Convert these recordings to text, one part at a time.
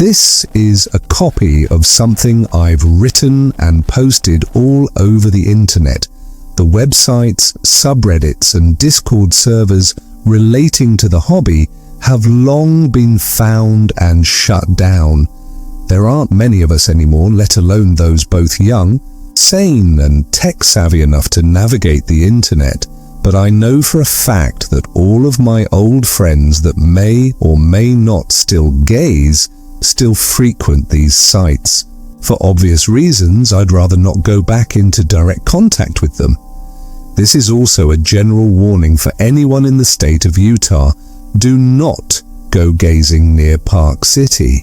This is a copy of something I've written and posted all over the internet. The websites, subreddits, and Discord servers relating to the hobby have long been found and shut down. There aren't many of us anymore, let alone those both young, sane, and tech-savvy enough to navigate the internet. But I know for a fact that all of my old friends that may or may not still gaze still frequent these sites. For obvious reasons, I'd rather not go back into direct contact with them. This is also a general warning for anyone in the state of Utah. Do not go gazing near Park City.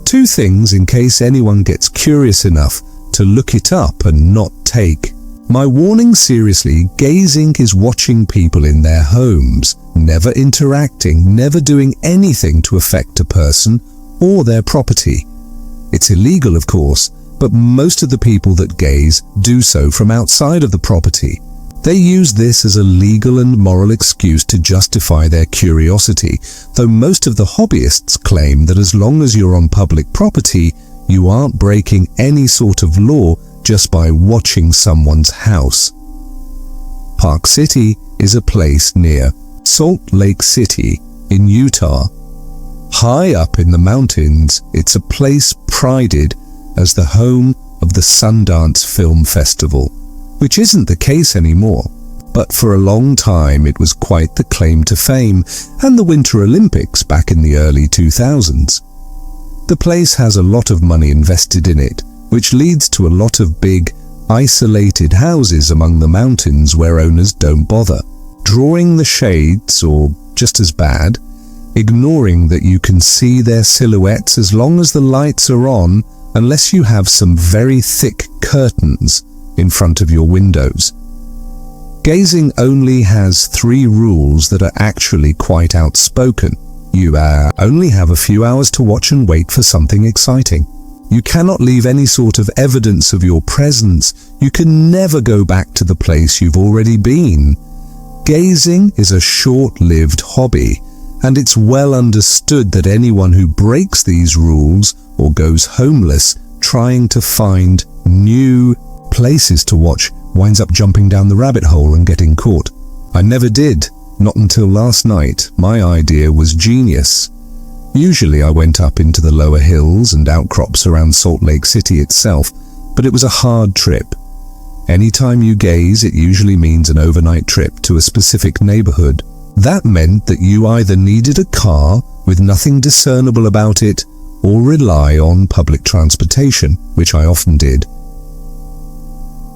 Two things in case anyone gets curious enough to look it up and not take. My warning: seriously, gazing is watching people in their homes, never interacting, never doing anything to affect a person or their property. It's illegal, of course, but most of the people that gaze do so from outside of the property. They use this as a legal and moral excuse to justify their curiosity, though most of the hobbyists claim that as long as you're on public property, you aren't breaking any sort of law just by watching someone's house. Park City is a place near Salt Lake City in Utah. High up in the mountains, it's a place prided as the home of the Sundance Film Festival, which isn't the case anymore, but for a long time it was quite the claim to fame, and the Winter Olympics back in the early 2000s. The place has a lot of money invested in it, which leads to a lot of big, isolated houses among the mountains where owners don't bother, drawing the shades, or just as bad, ignoring that you can see their silhouettes as long as the lights are on, unless you have some very thick curtains in front of your windows. Gazing only has 3 rules that are actually quite outspoken. You only have a few hours to watch and wait for something exciting. You cannot leave any sort of evidence of your presence. You can never go back to the place you've already been. Gazing is a short-lived hobby, and it's well understood that anyone who breaks these rules or goes homeless trying to find new places to watch winds up jumping down the rabbit hole and getting caught. I never did, not until last night. My idea was genius. Usually I went up into the lower hills and outcrops around Salt Lake City itself, but it was a hard trip. Anytime you gaze, it usually means an overnight trip to a specific neighborhood. That meant that you either needed a car with nothing discernible about it, or rely on public transportation, which I often did.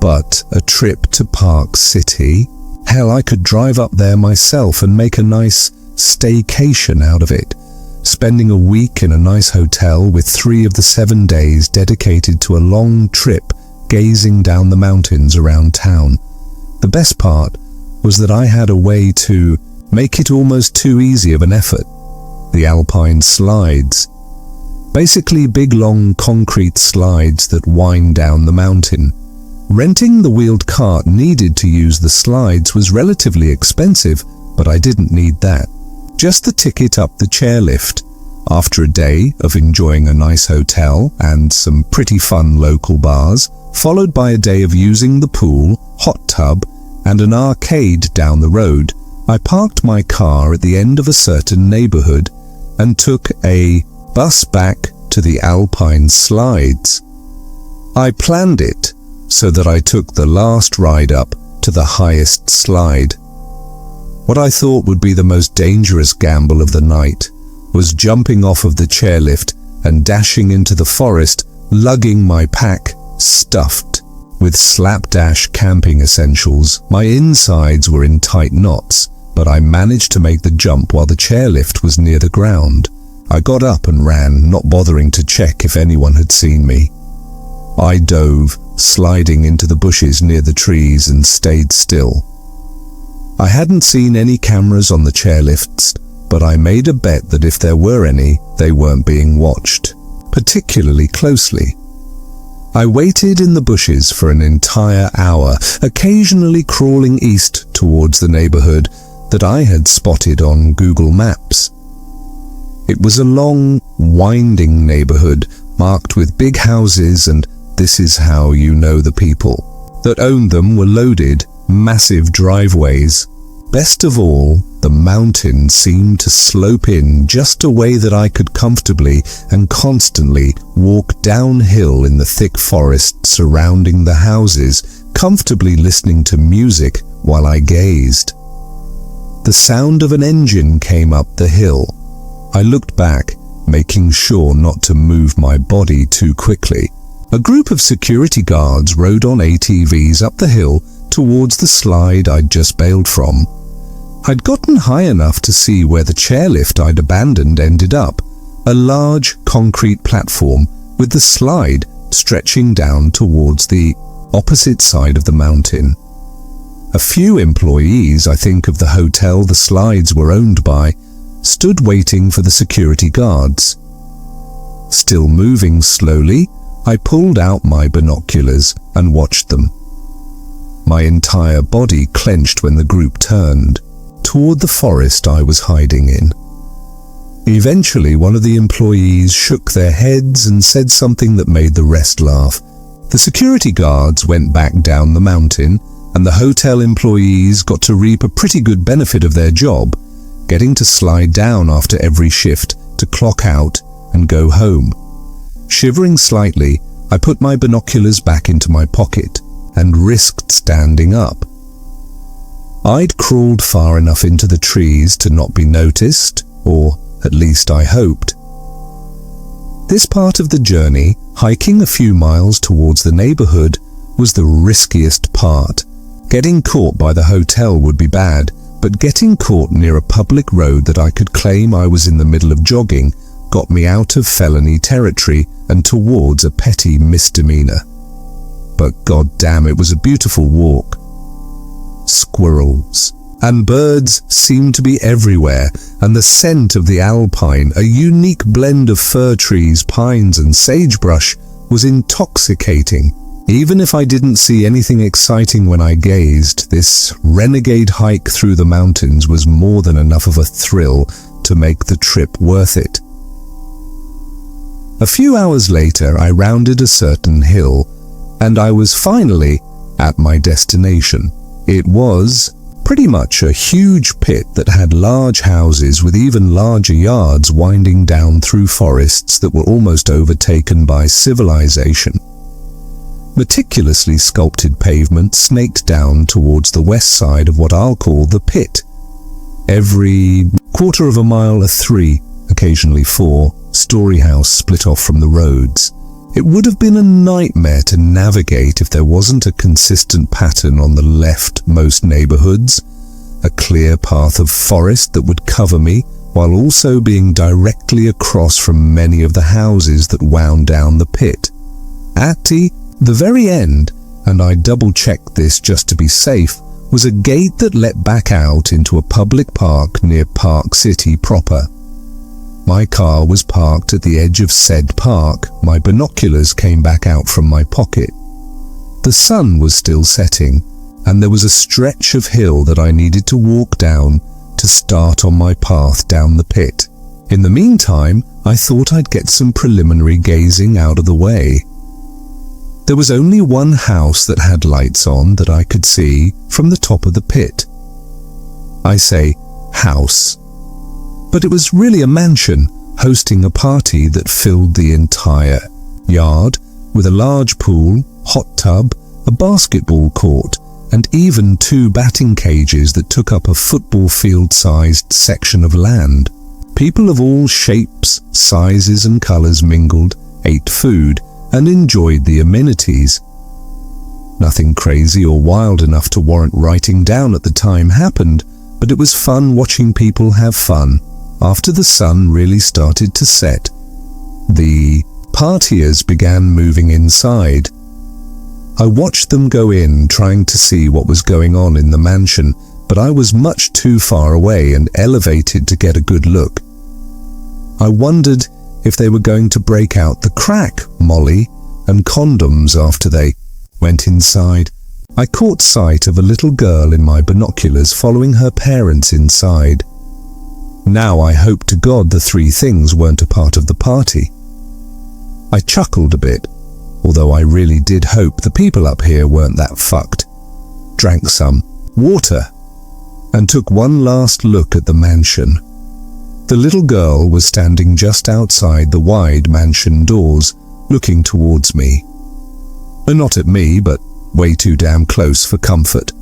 But a trip to Park City? Hell, I could drive up there myself and make a nice stay-cation out of it, spending a week in a nice hotel with 3 of the 7 days dedicated to a long trip gazing down the mountains around town. The best part was that I had a way to make it almost too easy of an effort. The Alpine slides. Basically big long concrete slides that wind down the mountain. Renting the wheeled cart needed to use the slides was relatively expensive, but I didn't need that. Just the ticket up the chairlift. After a day of enjoying a nice hotel and some pretty fun local bars, followed by a day of using the pool, hot tub, and an arcade down the road, I parked my car at the end of a certain neighborhood and took a bus back to the Alpine slides. I planned it so that I took the last ride up to the highest slide. What I thought would be the most dangerous gamble of the night was jumping off of the chairlift and dashing into the forest, lugging my pack stuffed with slapdash camping essentials. My insides were in tight knots, but I managed to make the jump while the chairlift was near the ground. I got up and ran, not bothering to check if anyone had seen me. I dove, sliding into the bushes near the trees, and stayed still. I hadn't seen any cameras on the chairlifts, but I made a bet that if there were any, they weren't being watched, particularly closely. I waited in the bushes for an entire hour, occasionally crawling east towards the neighborhood that I had spotted on Google Maps. It was a long, winding neighborhood marked with big houses, and this is how you know the people that owned them were loaded, massive driveways. Best of all, the mountain seemed to slope in just a way that I could comfortably and constantly walk downhill in the thick forest surrounding the houses, comfortably listening to music while I gazed. The sound of an engine came up the hill. I looked back, making sure not to move my body too quickly. A group of security guards rode on ATVs up the hill towards the slide I'd just bailed from. I'd gotten high enough to see where the chairlift I'd abandoned ended up, a large concrete platform with the slide stretching down towards the opposite side of the mountain. A few employees, I think, of the hotel the slides were owned by, stood waiting for the security guards. Still moving slowly, I pulled out my binoculars and watched them. My entire body clenched when the group turned toward the forest I was hiding in. Eventually, one of the employees shook their heads and said something that made the rest laugh. The security guards went back down the mountain, and the hotel employees got to reap a pretty good benefit of their job, getting to slide down after every shift to clock out and go home. Shivering slightly, I put my binoculars back into my pocket and risked standing up. I'd crawled far enough into the trees to not be noticed, or at least I hoped. This part of the journey, hiking a few miles towards the neighborhood, was the riskiest part. Getting caught by the hotel would be bad, but getting caught near a public road that I could claim I was in the middle of jogging got me out of felony territory and towards a petty misdemeanor. But goddamn, it was a beautiful walk. Squirrels and birds seemed to be everywhere, and the scent of the Alpine, a unique blend of fir trees, pines and sagebrush, was intoxicating. Even if I didn't see anything exciting when I gazed, this renegade hike through the mountains was more than enough of a thrill to make the trip worth it. A few hours later, I rounded a certain hill, and I was finally at my destination. It was pretty much a huge pit that had large houses with even larger yards winding down through forests that were almost overtaken by civilization. Meticulously sculpted pavement snaked down towards the west side of what I'll call the pit. Every quarter of a mile, a 3, occasionally 4-story house split off from the roads. It would have been a nightmare to navigate if there wasn't a consistent pattern on the leftmost neighborhoods, a clear path of forest that would cover me, while also being directly across from many of the houses that wound down the pit. At the very end, and I double-checked this just to be safe, was a gate that led back out into a public park near Park City proper. My car was parked at the edge of said park. My binoculars came back out from my pocket. The sun was still setting, and there was a stretch of hill that I needed to walk down to start on my path down the pit. In the meantime, I thought I'd get some preliminary gazing out of the way. There was only one house that had lights on that I could see from the top of the pit. I say house, but it was really a mansion hosting a party that filled the entire yard with a large pool, hot tub, a basketball court, and even 2 batting cages that took up a football field-sized section of land. People of all shapes, sizes and colors mingled, ate food, and enjoyed the amenities. Nothing crazy or wild enough to warrant writing down at the time happened, but it was fun watching people have fun. After the sun really started to set, the partiers began moving inside. I watched them go in, trying to see what was going on in the mansion, but I was much too far away and elevated to get a good look. I wondered if they were going to break out the crack, Molly, and condoms after they went inside. I caught sight of a little girl in my binoculars following her parents inside. Now I hope to God the three things weren't a part of the party. I chuckled a bit, although I really did hope the people up here weren't that fucked. Drank some water and took one last look at the mansion. The little girl was standing just outside the wide mansion doors, looking towards me. Not at me, but way too damn close for comfort.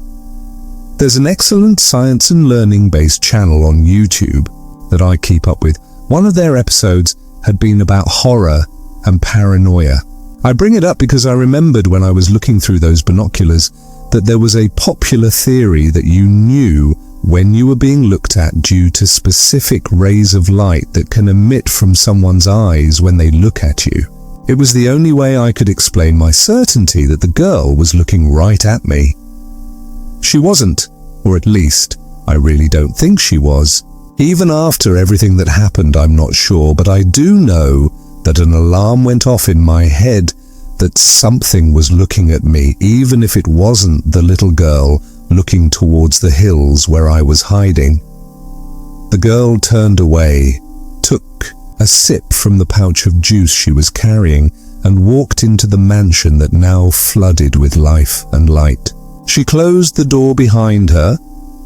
There's an excellent science and learning-based channel on YouTube that I keep up with. One of their episodes had been about horror and paranoia. I bring it up because I remembered when I was looking through those binoculars that there was a popular theory that you knew when you were being looked at due to specific rays of light that can emit from someone's eyes when they look at you. It was the only way I could explain my certainty that the girl was looking right at me. She wasn't, or at least, I really don't think she was. Even after everything that happened, I'm not sure, but I do know that an alarm went off in my head that something was looking at me, even if it wasn't the little girl looking towards the hills where I was hiding. The girl turned away, took a sip from the pouch of juice she was carrying, and walked into the mansion that now flooded with life and light. She closed the door behind her,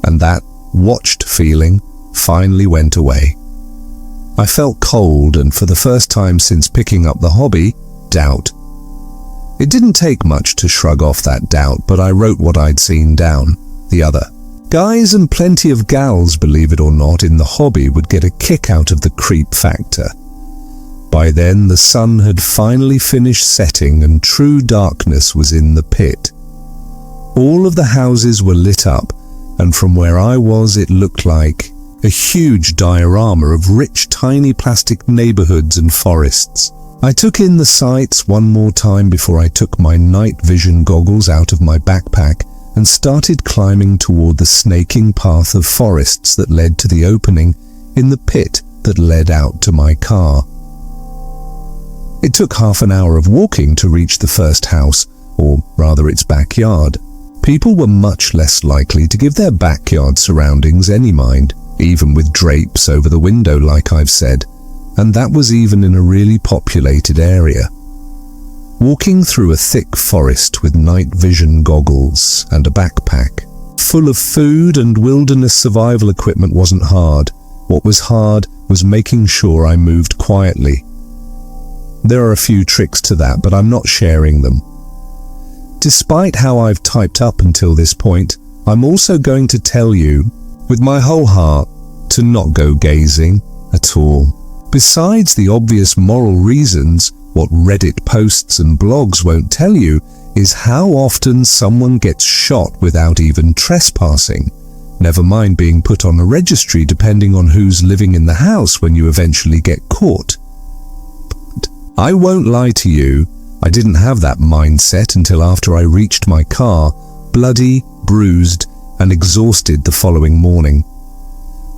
and that watched feeling finally went away. I felt cold and, for the first time since picking up the hobby, doubt. It didn't take much to shrug off that doubt, but I wrote what I'd seen down. The other. Guys and plenty of gals, believe it or not, in the hobby would get a kick out of the creep factor. By then, the sun had finally finished setting and true darkness was in the pit. All of the houses were lit up, and from where I was it looked like a huge diorama of rich, tiny plastic neighborhoods and forests. I took in the sights one more time before I took my night vision goggles out of my backpack and started climbing toward the snaking path of forests that led to the opening in the pit that led out to my car. It took half an hour of walking to reach the first house, or rather its backyard. People were much less likely to give their backyard surroundings any mind, even with drapes over the window like I've said, and that was even in a really populated area. Walking through a thick forest with night vision goggles and a backpack full of food and wilderness survival equipment wasn't hard. What was hard was making sure I moved quietly. There are a few tricks to that, but I'm not sharing them. Despite how I've typed up until this point, I'm also going to tell you, with my whole heart, to not go gazing at all. Besides the obvious moral reasons, what Reddit posts and blogs won't tell you is how often someone gets shot without even trespassing, never mind being put on a registry depending on who's living in the house when you eventually get caught. But I won't lie to you, I didn't have that mindset until after I reached my car, bloody, bruised, and exhausted the following morning.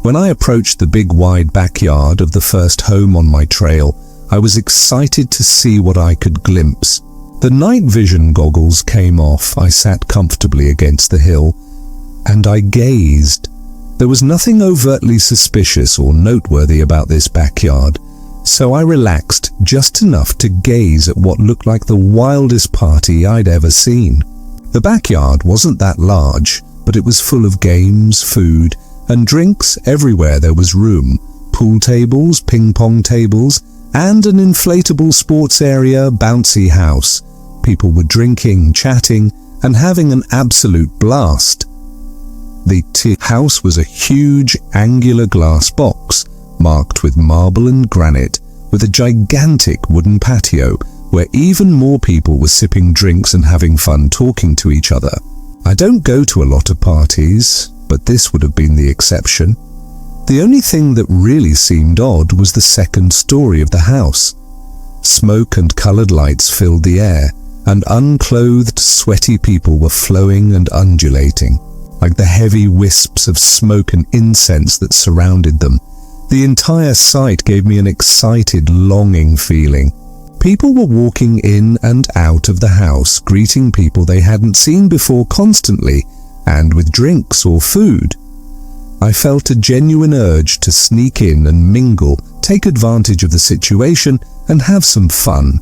When I approached the big wide backyard of the first home on my trail, I was excited to see what I could glimpse. The night vision goggles came off, I sat comfortably against the hill, and I gazed. There was nothing overtly suspicious or noteworthy about this backyard, so I relaxed just enough to gaze at what looked like the wildest party I'd ever seen. The backyard wasn't that large, but it was full of games, food, and drinks everywhere there was room. Pool tables, ping pong tables, and an inflatable sports area bouncy house. People were drinking, chatting, and having an absolute blast. The house was a huge angular glass box, marked with marble and granite, with a gigantic wooden patio where even more people were sipping drinks and having fun talking to each other. I don't go to a lot of parties, but this would have been the exception. The only thing that really seemed odd was the second story of the house. Smoke and coloured lights filled the air, and unclothed, sweaty people were flowing and undulating, like the heavy wisps of smoke and incense that surrounded them. The entire sight gave me an excited, longing feeling. People were walking in and out of the house, greeting people they hadn't seen before constantly, and with drinks or food. I felt a genuine urge to sneak in and mingle, take advantage of the situation, and have some fun.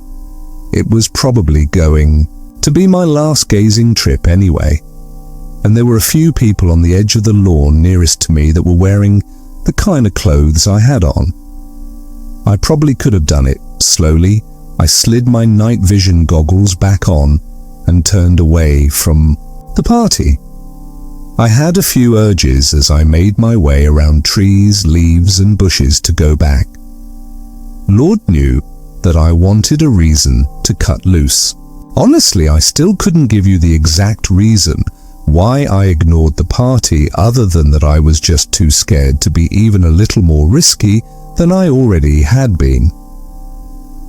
It was probably going to be my last gazing trip anyway, and there were a few people on the edge of the lawn nearest to me that were wearing the kind of clothes I had on. I probably could have done it. Slowly, I slid my night vision goggles back on and turned away from the party. I had a few urges as I made my way around trees, leaves and bushes to go back. Lord knew that I wanted a reason to cut loose. Honestly, I still couldn't give you the exact reason why I ignored the party, other than that I was just too scared to be even a little more risky than I already had been.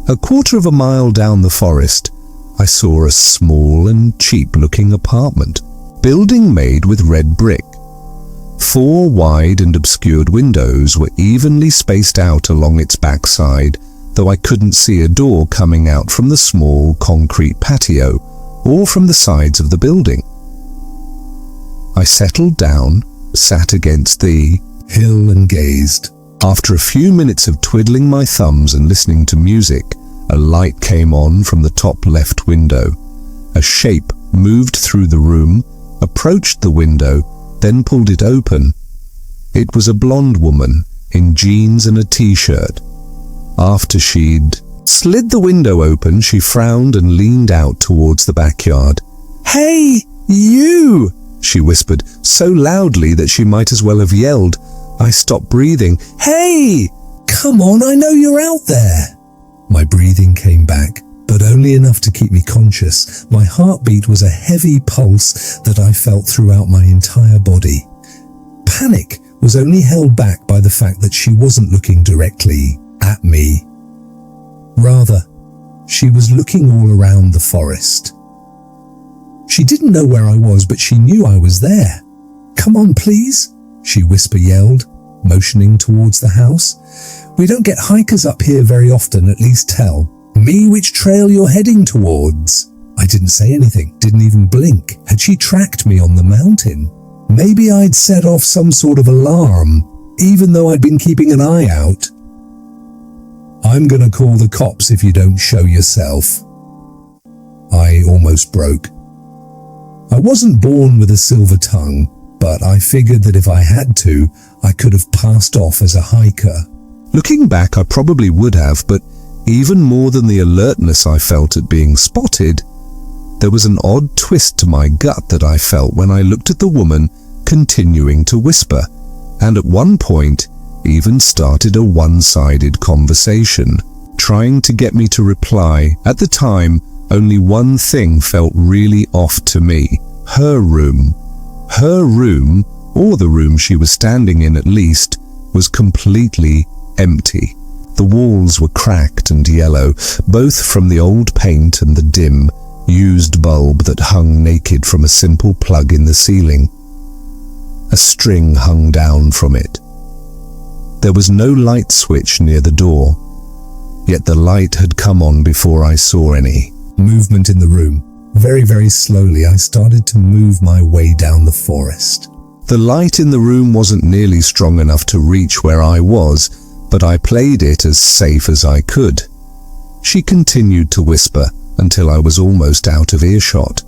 A quarter of a mile down the forest, I saw a small and cheap-looking apartment, building made with red brick. 4 wide and obscured windows were evenly spaced out along its backside, though I couldn't see a door coming out from the small concrete patio or from the sides of the building. I settled down, sat against the hill and gazed. After a few minutes of twiddling my thumbs and listening to music, a light came on from the top left window. A shape moved through the room, approached the window, then pulled it open. It was a blonde woman in jeans and a t-shirt. After she'd slid the window open, she frowned and leaned out towards the backyard. "Hey, you!" she whispered, so loudly that she might as well have yelled. I stopped breathing. "Hey! Come on, I know you're out there!" My breathing came back, but only enough to keep me conscious. My heartbeat was a heavy pulse that I felt throughout my entire body. Panic was only held back by the fact that she wasn't looking directly at me. Rather, she was looking all around the forest. She didn't know where I was, but she knew I was there. "Come on, please," she yelled, motioning towards the house. "We don't get hikers up here very often, at least tell me which trail you're heading towards." I didn't say anything, didn't even blink. Had she tracked me on the mountain? Maybe I'd set off some sort of alarm, even though I'd been keeping an eye out. "I'm gonna call the cops if you don't show yourself." I almost broke. I wasn't born with a silver tongue, but I figured that if I had to, I could have passed off as a hiker. Looking back, I probably would have, but even more than the alertness I felt at being spotted, there was an odd twist to my gut that I felt when I looked at the woman continuing to whisper, and at one point even started a one-sided conversation, trying to get me to reply. At the time, only one thing felt really off to me. Her room, or the room she was standing in at least, was completely empty. The walls were cracked and yellow, both from the old paint and the dim, used bulb that hung naked from a simple plug in the ceiling. A string hung down from it. There was no light switch near the door, yet the light had come on before I saw any movement in the room. Very, very slowly, I started to move my way down the forest. The light in the room wasn't nearly strong enough to reach where I was, but I played it as safe as I could. She continued to whisper until I was almost out of earshot.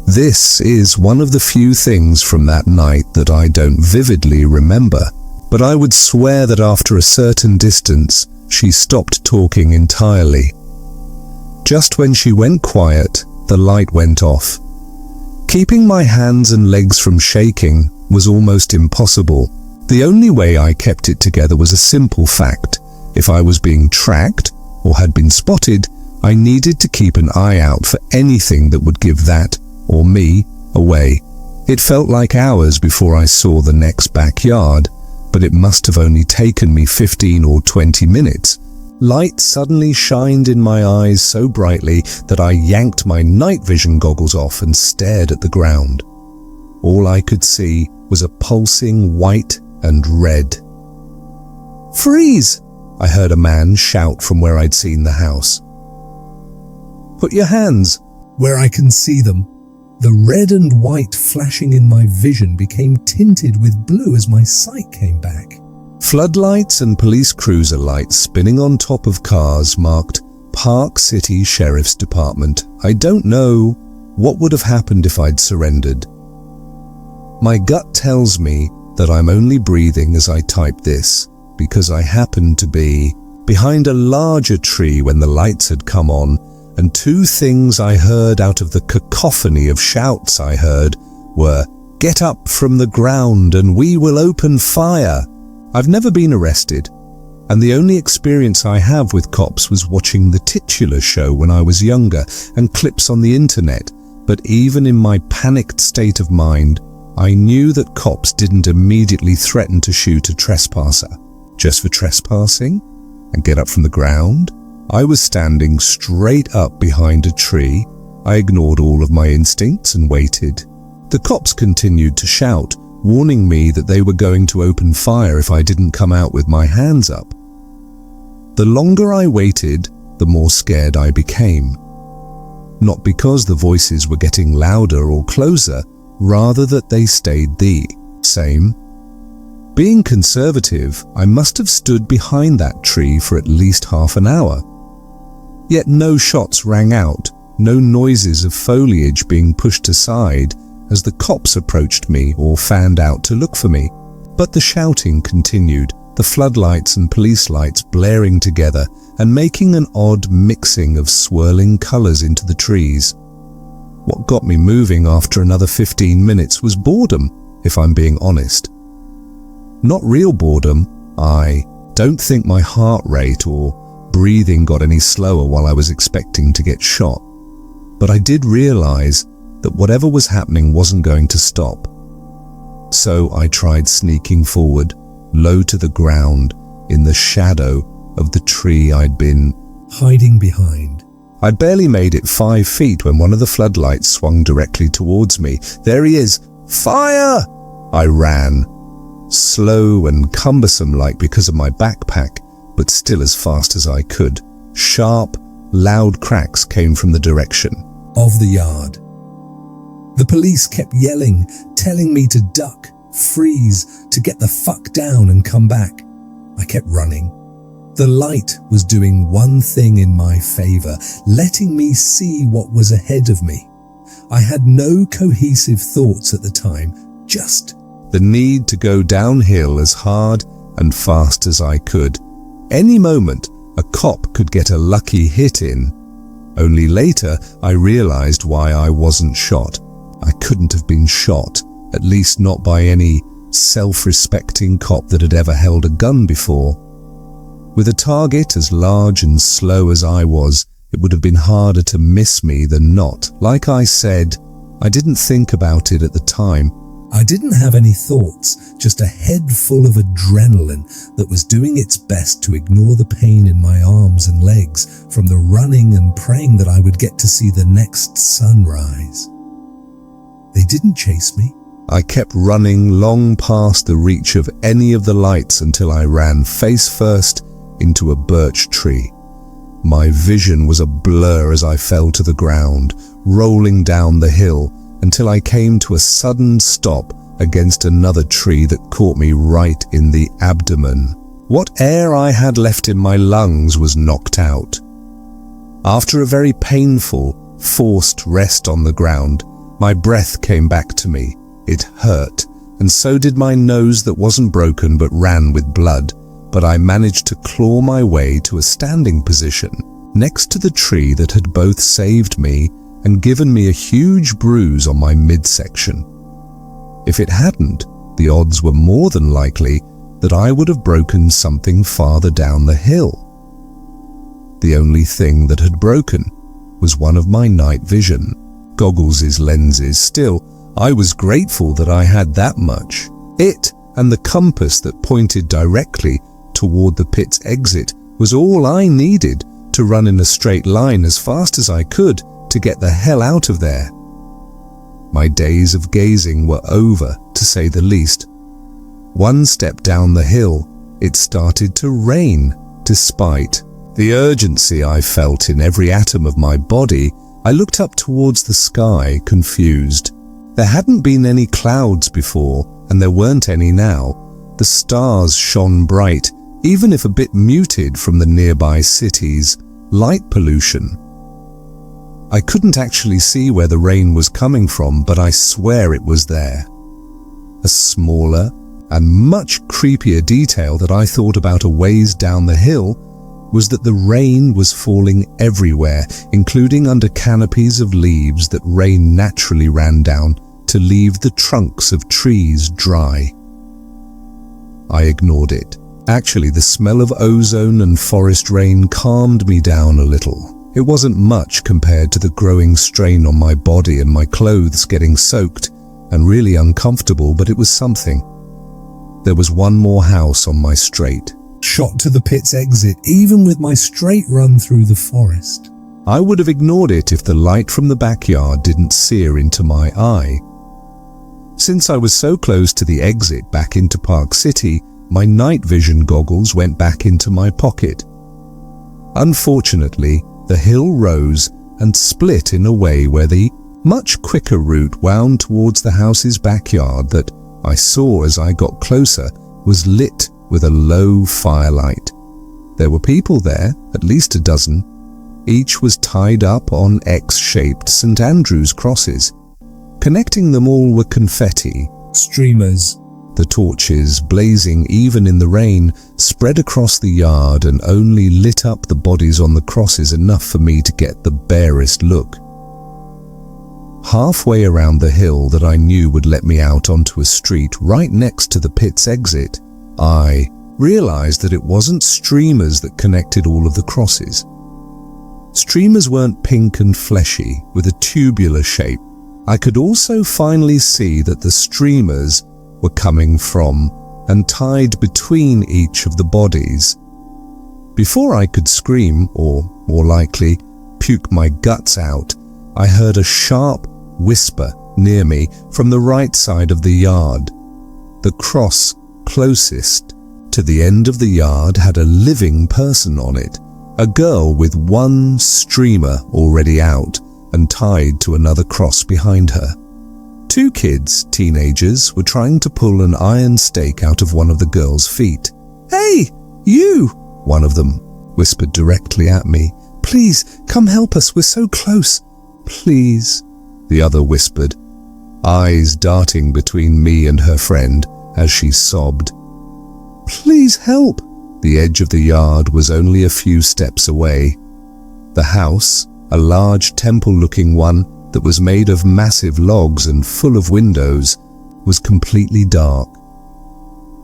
This is one of the few things from that night that I don't vividly remember, but I would swear that after a certain distance, she stopped talking entirely. Just when she went quiet, the light went off. Keeping my hands and legs from shaking was almost impossible. The only way I kept it together was a simple fact. If I was being tracked or had been spotted, I needed to keep an eye out for anything that would give that, or me, away. It felt like hours before I saw the next backyard, but it must have only taken me 15 or 20 minutes. Light suddenly shined in my eyes so brightly that I yanked my night vision goggles off and stared at the ground. All I could see was a pulsing white and red. "Freeze!" I heard a man shout from where I'd seen the house. "Put your hands where I can see them," The red and white flashing in my vision became tinted with blue as my sight came back. Floodlights and police cruiser lights spinning on top of cars marked Park City Sheriff's Department. I don't know what would have happened if I'd surrendered. My gut tells me that I'm only breathing as I type this because I happened to be behind a larger tree when the lights had come on, and two things I heard out of the cacophony of shouts I heard were, "Get up from the ground and we will open fire." I've never been arrested, and the only experience I have with cops was watching the titular show when I was younger and clips on the internet, but even in my panicked state of mind, I knew that cops didn't immediately threaten to shoot a trespasser. Just for trespassing? And get up from the ground? I was standing straight up behind a tree. I ignored all of my instincts and waited. The cops continued to shout, warning me that they were going to open fire if I didn't come out with my hands up. The longer I waited, the more scared I became. Not because the voices were getting louder or closer, rather that they stayed the same. Being conservative, I must have stood behind that tree for at least half an hour. Yet no shots rang out, no noises of foliage being pushed aside as the cops approached me or fanned out to look for me. But the shouting continued, the floodlights and police lights blaring together and making an odd mixing of swirling colours into the trees. What got me moving after another 15 minutes was boredom, if I'm being honest. Not real boredom. I don't think my heart rate or breathing got any slower while I was expecting to get shot. But I did realise that whatever was happening wasn't going to stop. So I tried sneaking forward, low to the ground, in the shadow of the tree I'd been hiding behind. I'd barely made it 5 feet when one of the floodlights swung directly towards me. There he is! Fire! I ran, slow and cumbersome-like because of my backpack, but still as fast as I could. Sharp, loud cracks came from the direction of the yard. The police kept yelling, telling me to duck, freeze, to get the fuck down and come back. I kept running. The light was doing one thing in my favor, letting me see what was ahead of me. I had no cohesive thoughts at the time, just the need to go downhill as hard and fast as I could. Any moment, a cop could get a lucky hit in. Only later, I realized why I wasn't shot. I couldn't have been shot, at least not by any self-respecting cop that had ever held a gun before. With a target as large and slow as I was, it would have been harder to miss me than not. Like I said, I didn't think about it at the time. I didn't have any thoughts, just a head full of adrenaline that was doing its best to ignore the pain in my arms and legs from the running and praying that I would get to see the next sunrise. They didn't chase me. I kept running long past the reach of any of the lights until I ran face first into a birch tree. My vision was a blur as I fell to the ground, rolling down the hill until I came to a sudden stop against another tree that caught me right in the abdomen. What air I had left in my lungs was knocked out. After a very painful, forced rest on the ground, my breath came back to me. It hurt, and so did my nose that wasn't broken but ran with blood. But I managed to claw my way to a standing position next to the tree that had both saved me and given me a huge bruise on my midsection. If it hadn't, the odds were more than likely that I would have broken something farther down the hill. The only thing that had broken was one of my night vision goggles' lenses. Still, I was grateful that I had that much. It and the compass that pointed directly toward the pit's exit was all I needed to run in a straight line as fast as I could to get the hell out of there. My days of gazing were over, to say the least. One step down the hill, it started to rain. Despite the urgency I felt in every atom of my body, I looked up towards the sky, confused. There hadn't been any clouds before, and there weren't any now. The stars shone bright, even if a bit muted from the nearby city's light pollution. I couldn't actually see where the rain was coming from, but I swear it was there. A smaller and much creepier detail that I thought about a ways down the hill was that the rain was falling everywhere, including under canopies of leaves that rain naturally ran down to leave the trunks of trees dry. I ignored it. Actually, the smell of ozone and forest rain calmed me down a little. It wasn't much compared to the growing strain on my body and my clothes getting soaked and really uncomfortable, but it was something. There was one more house on my straight. Shot to the pit's exit, even with my straight run through the forest. I would have ignored it if the light from the backyard didn't sear into my eye. Since I was so close to the exit back into Park City, my night vision goggles went back into my pocket. Unfortunately, the hill rose and split in a way where the much quicker route wound towards the house's backyard that I saw as I got closer was lit with a low firelight. There were people there, at least a dozen. Each was tied up on X-shaped St. Andrew's crosses. Connecting them all were confetti, streamers. The torches, blazing even in the rain, spread across the yard and only lit up the bodies on the crosses enough for me to get the barest look. Halfway around the hill that I knew would let me out onto a street right next to the pit's exit, I realized that it wasn't streamers that connected all of the crosses. Streamers weren't pink and fleshy with a tubular shape. I could also finally see that the streamers were coming from and tied between each of the bodies. Before I could scream, or more likely, puke my guts out, I heard a sharp whisper near me from the right side of the yard. The cross closest to the end of the yard had a living person on it, a girl with one streamer already out and tied to another cross behind her. Two kids, teenagers, were trying to pull an iron stake out of one of the girl's feet. "Hey, you!" one of them whispered directly at me. "Please, come help us, we're so close. Please," the other whispered, eyes darting between me and her friend as she sobbed. "Please help." The edge of the yard was only a few steps away. The house, a large temple-looking one that was made of massive logs and full of windows, was completely dark.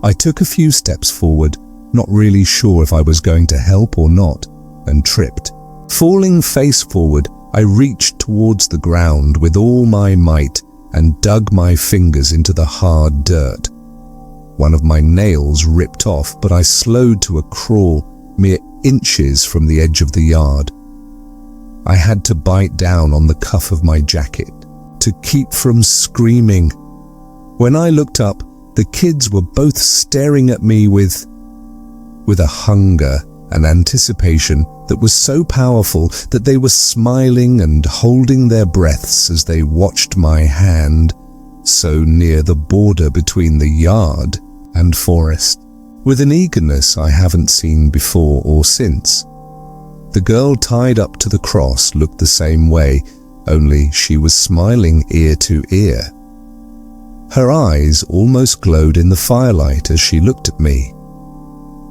I took a few steps forward, not really sure if I was going to help or not, and tripped. Falling face forward, I reached towards the ground with all my might and dug my fingers into the hard dirt. One of my nails ripped off, but I slowed to a crawl mere inches from the edge of the yard. I had to bite down on the cuff of my jacket to keep from screaming. When I looked up, the kids were both staring at me with a hunger and anticipation that was so powerful that they were smiling and holding their breaths as they watched my hand so near the border between the yard and forest, with an eagerness I haven't seen before or since. The girl tied up to the cross looked the same way, only she was smiling ear to ear. Her eyes almost glowed in the firelight as she looked at me.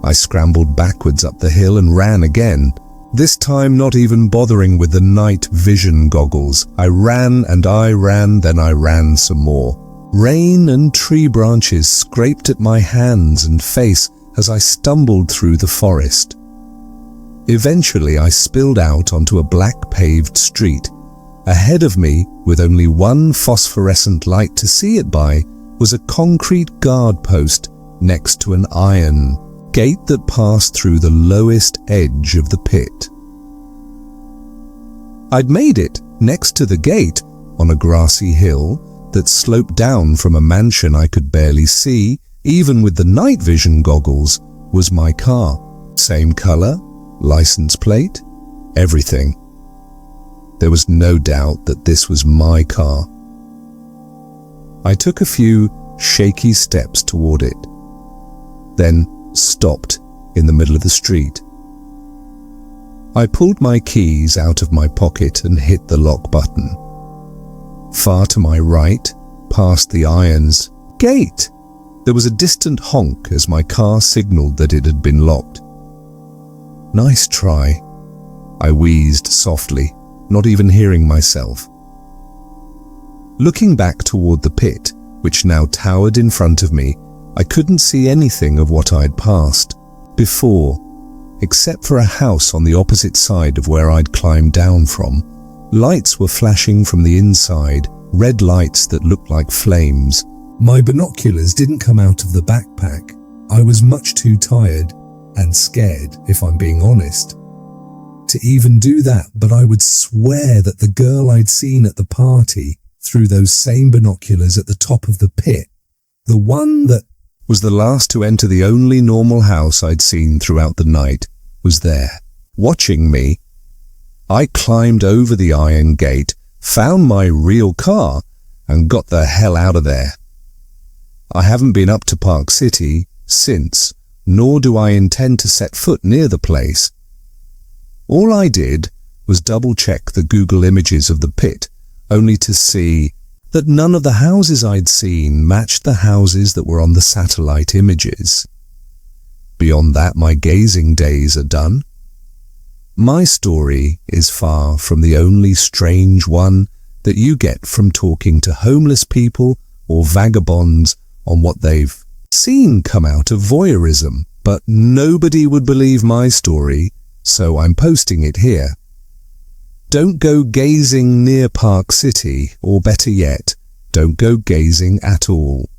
I scrambled backwards up the hill and ran again, this time not even bothering with the night vision goggles. I ran and I ran, then I ran some more. Rain and tree branches scraped at my hands and face as I stumbled through the forest. Eventually I spilled out onto a black paved street. Ahead of me, with only one phosphorescent light to see it by, was a concrete guard post next to an iron gate that passed through the lowest edge of the pit. I'd made it next to the gate on a grassy hill that sloped down from a mansion I could barely see, even with the night vision goggles, was my car. Same color, license plate, everything. There was no doubt that this was my car. I took a few shaky steps toward it, then stopped in the middle of the street. I pulled my keys out of my pocket and hit the lock button. Far to my right, past the iron's gate, there was a distant honk as my car signaled that it had been locked. "Nice try," I wheezed softly, not even hearing myself. Looking back toward the pit, which now towered in front of me, I couldn't see anything of what I'd passed before, except for a house on the opposite side of where I'd climbed down from. Lights were flashing from the inside, red lights that looked like flames. My binoculars didn't come out of the backpack. I was much too tired and scared, if I'm being honest, to even do that, but I would swear that the girl I'd seen at the party through those same binoculars at the top of the pit, the one that was the last to enter the only normal house I'd seen throughout the night, was there, watching me. I climbed over the iron gate, found my real car, and got the hell out of there. I haven't been up to Park City since, nor do I intend to set foot near the place. All I did was double-check the Google images of the pit, only to see that none of the houses I'd seen matched the houses that were on the satellite images. Beyond that, my gazing days are done. My story is far from the only strange one that you get from talking to homeless people or vagabonds on what they've seen come out of voyeurism, but nobody would believe my story, so I'm posting it here. Don't go gazing near Park City, or better yet, don't go gazing at all.